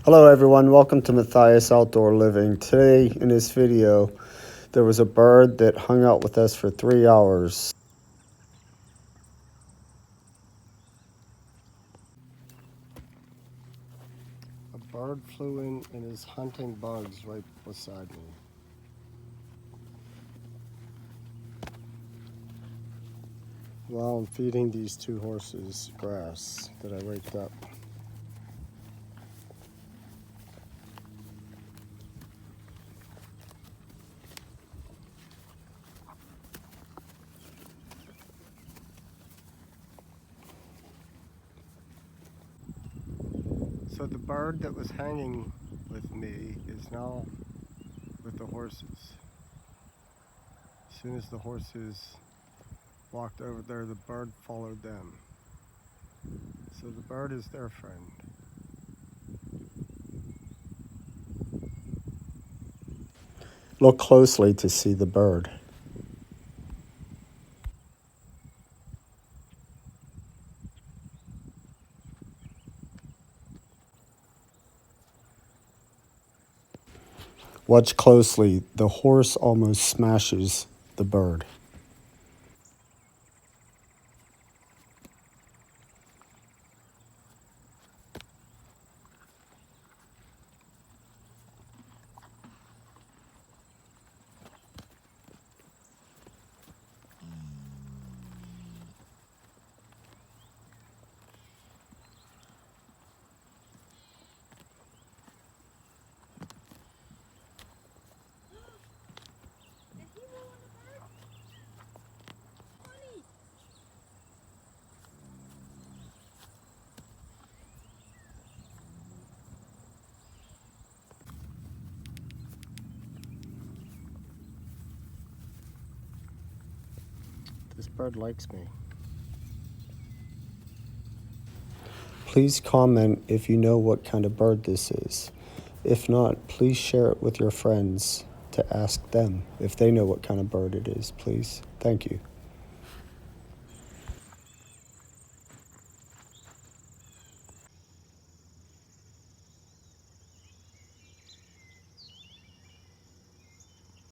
Hello everyone, welcome to Matthias Outdoor Living. Today in this video there was a bird that hung out with us for 3 hours. A bird flew in and is hunting bugs right beside me. While I'm feeding these two horses grass that I raked up. So the bird that was hanging with me is now with the horses. As soon as the horses walked over there, the bird followed them. So the bird is their friend. Look closely to see the bird. Watch closely. The horse almost smashes the bird. This bird likes me. Please comment if you know what kind of bird this is. If not, please share it with your friends to ask them if they know what kind of bird it is, please. Thank you.